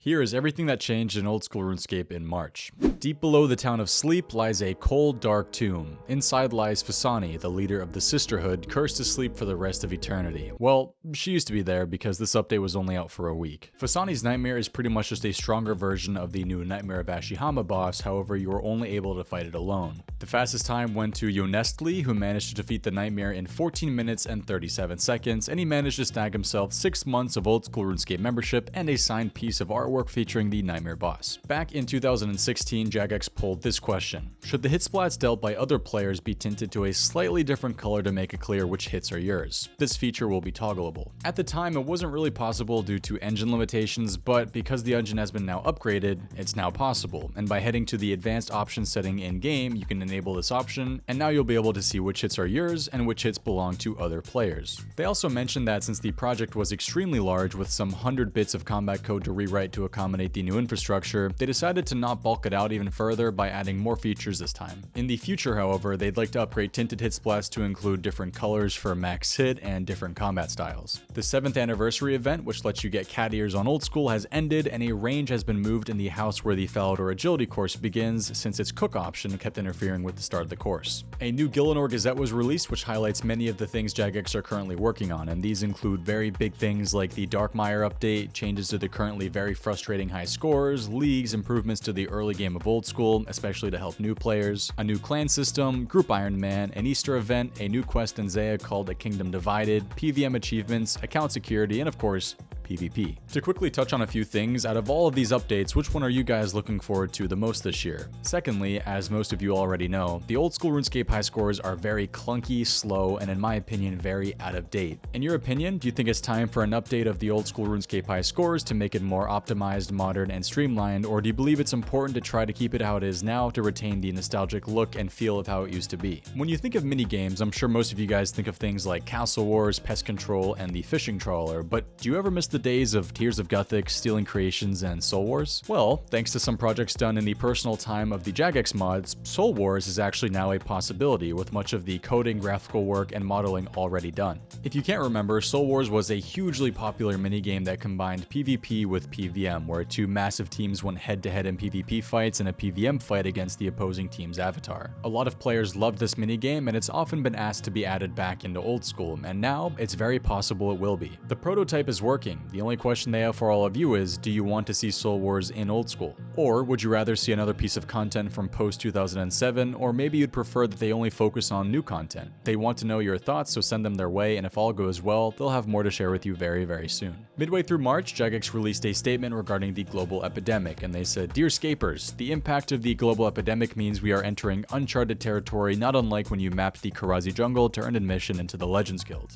Here is everything that changed in Old School RuneScape in March. Deep below the town of Sleep lies a cold, dark tomb. Inside lies Phosani, the leader of the Sisterhood, cursed to sleep for the rest of eternity. Well, she used to be there because this update was only out for a week. Phosani's Nightmare is pretty much just a stronger version of the new Nightmare of Ashihama boss, however you are only able to fight it alone. The fastest time went to Yonestli, who managed to defeat the Nightmare in 14 minutes and 37 seconds, and he managed to snag himself 6 months of Old School RuneScape membership and a signed piece of artwork featuring the Nightmare boss. Back in 2016, Jagex pulled this question: should the hit splats dealt by other players be tinted to a slightly different color to make it clear which hits are yours? This feature will be toggleable. At the time, it wasn't really possible due to engine limitations, but because the engine has been now upgraded, it's now possible, and by heading to the advanced options setting in-game, you can enable this option, and now you'll be able to see which hits are yours and which hits belong to other players. They also mentioned that since the project was extremely large with some 100 bits of combat code to rewrite to accommodate the new infrastructure, they decided to not bulk it out even further by adding more features this time. In the future, however, they'd like to upgrade tinted hit splats to include different colors for max hit and different combat styles. The 7th anniversary event, which lets you get cat ears on Old School, has ended, and a range has been moved in the house where the Falador agility course begins, since its cook option kept interfering with the start of the course. A new Gillinor Gazette was released, which highlights many of the things Jagex are currently working on, and these include very big things like the darkmeyer update, changes to the currently very frustrating high scores, leagues, improvements to the early game of Old School, especially to help new players, a new clan system, group Ironman, an Easter event, a new quest in Zaya called A Kingdom Divided, PVM achievements, account security, and of course, PvP. To quickly touch on a few things, out of all of these updates, which one are you guys looking forward to the most this year? Secondly, as most of you already know, the Old School RuneScape high scores are very clunky, slow, and in my opinion, very out of date. In your opinion, do you think it's time for an update of the Old School RuneScape high scores to make it more optimized, modern, and streamlined, or do you believe it's important to try to keep it how it is now to retain the nostalgic look and feel of how it used to be? When you think of minigames, I'm sure most of you guys think of things like Castle Wars, Pest Control, and the Fishing Trawler, but do you ever miss the days of Tears of Gothic, Stealing Creations, and Soul Wars? Well, thanks to some projects done in the personal time of the Jagex mods, Soul Wars is actually now a possibility, with much of the coding, graphical work, and modeling already done. If you can't remember, Soul Wars was a hugely popular minigame that combined PvP with PVM, where two massive teams went head-to-head in PvP fights and a PVM fight against the opposing team's avatar. A lot of players loved this minigame, and it's often been asked to be added back into Old School, and now it's very possible it will be. The prototype is working. The only question they have for all of you is, do you want to see Soul Wars in Old School? Or would you rather see another piece of content from post-2007, or maybe you'd prefer that they only focus on new content? They want to know your thoughts, so send them their way, and if all goes well, they'll have more to share with you very, very soon. Midway through March, Jagex released a statement regarding the global epidemic, and they said, "Dear Scapers, the impact of the global epidemic means we are entering uncharted territory, not unlike when you mapped the Karazi jungle to earn admission into the Legends Guild."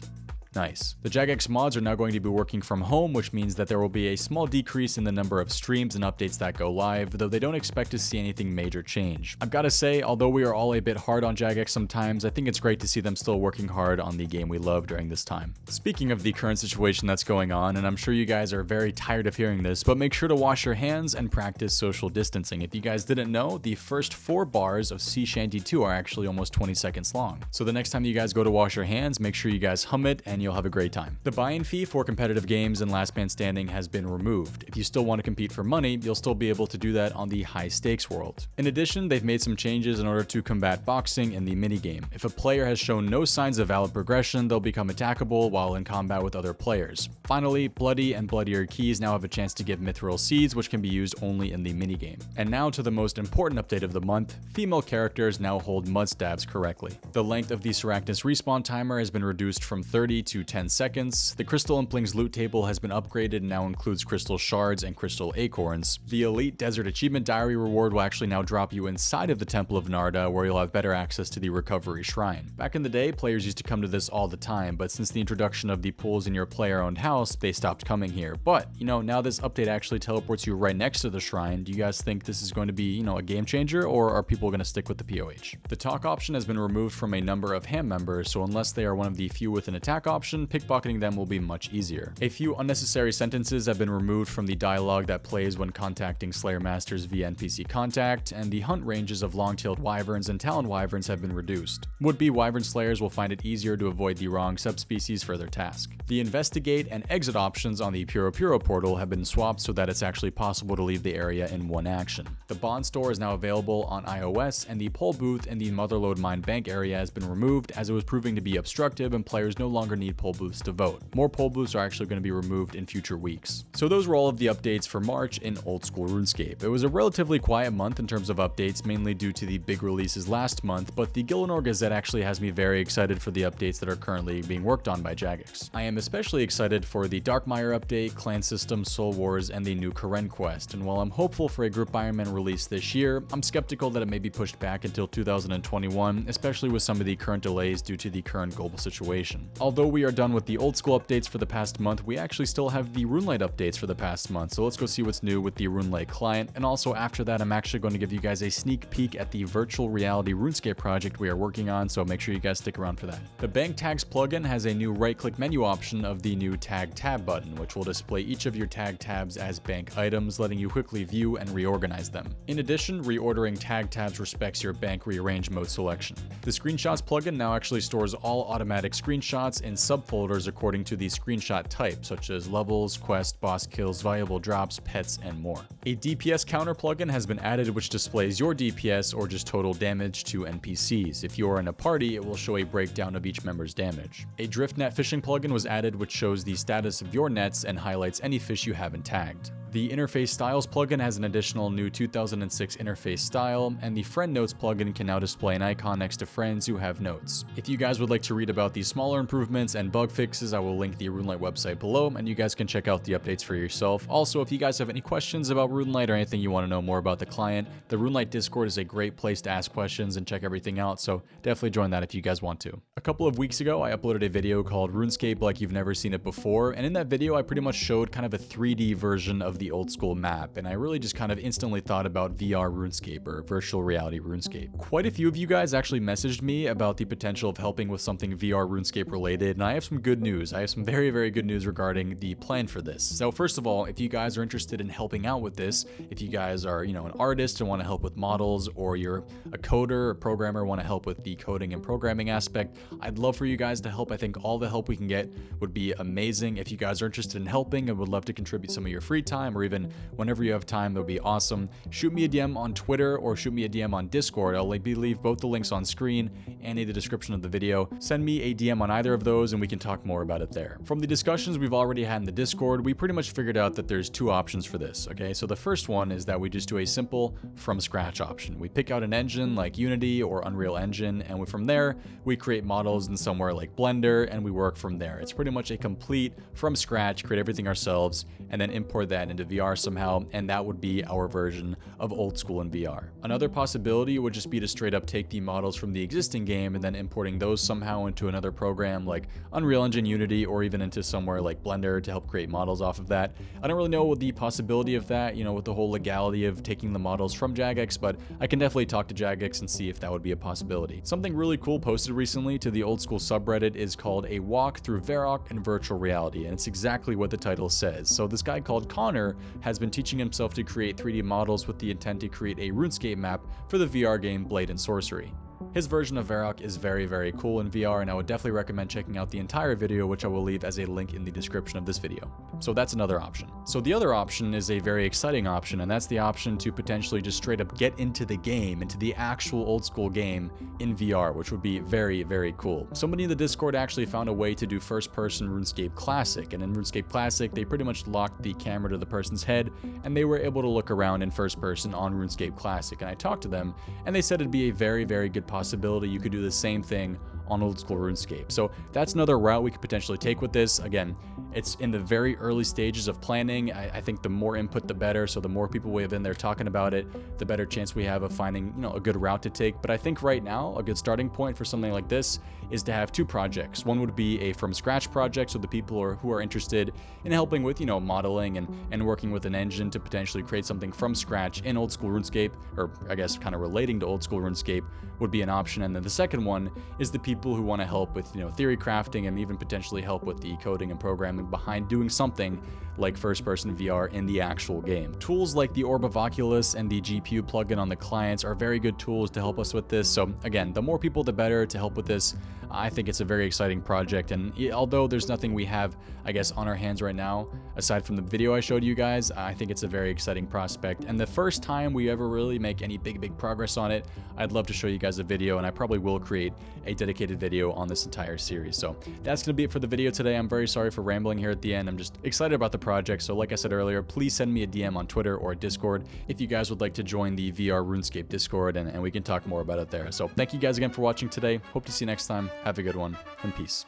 Nice. The Jagex mods are now going to be working from home, which means that there will be a small decrease in the number of streams and updates that go live, though they don't expect to see anything major change. I've got to say, although we are all a bit hard on Jagex sometimes, I think it's great to see them still working hard on the game we love during this time. Speaking of the current situation that's going on, and I'm sure you guys are very tired of hearing this, but make sure to wash your hands and practice social distancing. If you guys didn't know, the first 4 bars of Sea Shanty 2 are actually almost 20 seconds long. So the next time you guys go to wash your hands, make sure you guys hum it and you'll have a great time. The buy-in fee for competitive games and Last Man Standing has been removed. If you still want to compete for money, you'll still be able to do that on the high stakes world. In addition, they've made some changes in order to combat boxing in the minigame. If a player has shown no signs of valid progression, they'll become attackable while in combat with other players. Finally, Bloody and Bloodier keys now have a chance to give mithril seeds, which can be used only in the minigame. And now to the most important update of the month: female characters now hold mud stabs correctly. The length of the Seractus respawn timer has been reduced from 30 to 10 seconds. The Crystal Implings loot table has been upgraded and now includes crystal shards and crystal acorns. The Elite Desert Achievement Diary reward will actually now drop you inside of the Temple of Narda, where you'll have better access to the Recovery Shrine. Back in the day, players used to come to this all the time, but since the introduction of the pools in your player-owned house, they stopped coming here. But, now this update actually teleports you right next to the shrine. Do you guys think this is going to be, a game changer, or are people going to stick with the POH? The talk option has been removed from a number of ham members, so unless they are one of the few with an attack option, option, pickpocketing them will be much easier. A few unnecessary sentences have been removed from the dialogue that plays when contacting Slayer Masters via NPC contact, and the hunt ranges of long-tailed wyverns and talon wyverns have been reduced. Would-be wyvern slayers will find it easier to avoid the wrong subspecies for their task. The investigate and exit options on the Puro portal have been swapped so that it's actually possible to leave the area in one action. The bond store is now available on iOS, and the poll booth in the Motherlode Mine Bank area has been removed as it was proving to be obstructive and players no longer need poll booths to vote. More poll booths are actually going to be removed in future weeks. So those were all of the updates for March in Old School RuneScape. It was a relatively quiet month in terms of updates, mainly due to the big releases last month, but the Gielinor Gazette actually has me very excited for the updates that are currently being worked on by Jagex. I am especially excited for the Darkmeyer update, Clan System, Soul Wars, and the new Karen quest, and while I'm hopeful for a group Ironman release this year, I'm skeptical that it may be pushed back until 2021, especially with some of the current delays due to the current global situation. Although we are done with the old school updates for the past month, we actually still have the RuneLite updates for the past month, so let's go see what's new with the RuneLite client, and also after that I'm actually going to give you guys a sneak peek at the virtual reality RuneScape project we are working on, so make sure you guys stick around for that. The Bank Tags plugin has a new right-click menu option of the new Tag Tab button, which will display each of your tag tabs as bank items, letting you quickly view and reorganize them. In addition, reordering tag tabs respects your bank rearrange mode selection. The Screenshots plugin now actually stores all automatic screenshots in subfolders according to the screenshot type, such as levels, quest, boss kills, valuable drops, pets, and more. A DPS Counter Plugin has been added which displays your DPS or just total damage to NPCs. If you are in a party, it will show a breakdown of each member's damage. A Driftnet fishing plugin was added which shows the status of your nets and highlights any fish you haven't tagged. The Interface Styles plugin has an additional new 2006 interface style, and the Friend Notes plugin can now display an icon next to friends who have notes. If you guys would like to read about these smaller improvements and bug fixes, I will link the RuneLite website below, and you guys can check out the updates for yourself. Also, if you guys have any questions about RuneLite or anything you want to know more about the client, the RuneLite Discord is a great place to ask questions and check everything out, so definitely join that if you guys want to. A couple of weeks ago, I uploaded a video called RuneScape Like You've Never Seen It Before, and in that video, I pretty much showed kind of a 3D version of the old school map, and I really just kind of instantly thought about VR RuneScape or virtual reality RuneScape. Quite a few of you guys actually messaged me about the potential of helping with something VR RuneScape related, and I have some good news. I have some very, very good news regarding the plan for this. So first of all, if you guys are interested in helping out with this, if you guys are, an artist and want to help with models, or you're a coder or programmer, want to help with the coding and programming aspect, I'd love for you guys to help. I think all the help we can get would be amazing. If you guys are interested in helping and would love to contribute some of your free time, or even whenever you have time, that would be awesome. Shoot me a DM on Twitter or shoot me a DM on Discord. I'll leave both the links on screen and in the description of the video. Send me a DM on either of those and we can talk more about it there. From the discussions we've already had in the Discord, we pretty much figured out that there's two options for this, okay? So the first one is that we just do a simple from scratch option. We pick out an engine like Unity or Unreal Engine, and from there, we create models in somewhere like Blender, and we work from there. It's pretty much a complete from scratch, create everything ourselves, and then import that into VR somehow, and that would be our version of old school in VR. Another possibility would just be to straight up take the models from the existing game and then importing those somehow into another program like Unreal Engine, Unity, or even into somewhere like Blender to help create models off of that. I don't really know what the possibility of that, with the whole legality of taking the models from Jagex, but I can definitely talk to Jagex and see if that would be a possibility. Something really cool posted recently to the old school subreddit is called A Walk Through Varrock in Virtual Reality, and it's exactly what the title says. So this guy called Connor has been teaching himself to create 3D models with the intent to create a RuneScape map for the VR game Blade and Sorcery. His version of Varrock is very, very cool in VR, and I would definitely recommend checking out the entire video, which I will leave as a link in the description of this video. So that's another option. So the other option is a very exciting option, and that's the option to potentially just straight up get into the game, into the actual old school game in VR, which would be very, very cool. Somebody in the Discord actually found a way to do first-person RuneScape Classic, and in RuneScape Classic, they pretty much locked the camera to the person's head, and they were able to look around in first person on RuneScape Classic. And I talked to them, and they said it'd be a very, very good possibility you could do the same thing on Old School RuneScape. So that's another route we could potentially take with this. Again, it's in the very early stages of planning. I think the more input, the better. So the more people we have in there talking about it, the better chance we have of finding, a good route to take. But I think right now, a good starting point for something like this is to have two projects. One would be a from scratch project, so the people who are interested in helping with, modeling and working with an engine to potentially create something from scratch in Old School RuneScape, or I guess kind of relating to Old School RuneScape, would be an option. And then the second one is the people people who want to help with, theory crafting and even potentially help with the coding and programming behind doing something like first-person VR in the actual game. Tools like the Orb of Oculus and the GPU plugin on the clients are very good tools to help us with this. So again, the more people, the better to help with this. I think it's a very exciting project, and although there's nothing we have, I guess, on our hands right now, aside from the video I showed you guys, I think it's a very exciting prospect. And the first time we ever really make any big progress on it, I'd love to show you guys a video, and I probably will create a dedicated video on this entire series. So that's going to be it for the video today. I'm very sorry for rambling here at the end. I'm just excited about the project. So like I said earlier, please send me a DM on Twitter or Discord if you guys would like to join the VR RuneScape Discord, and we can talk more about it there. So thank you guys again for watching today. Hope to see you next time. Have a good one, and peace.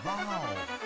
Wow.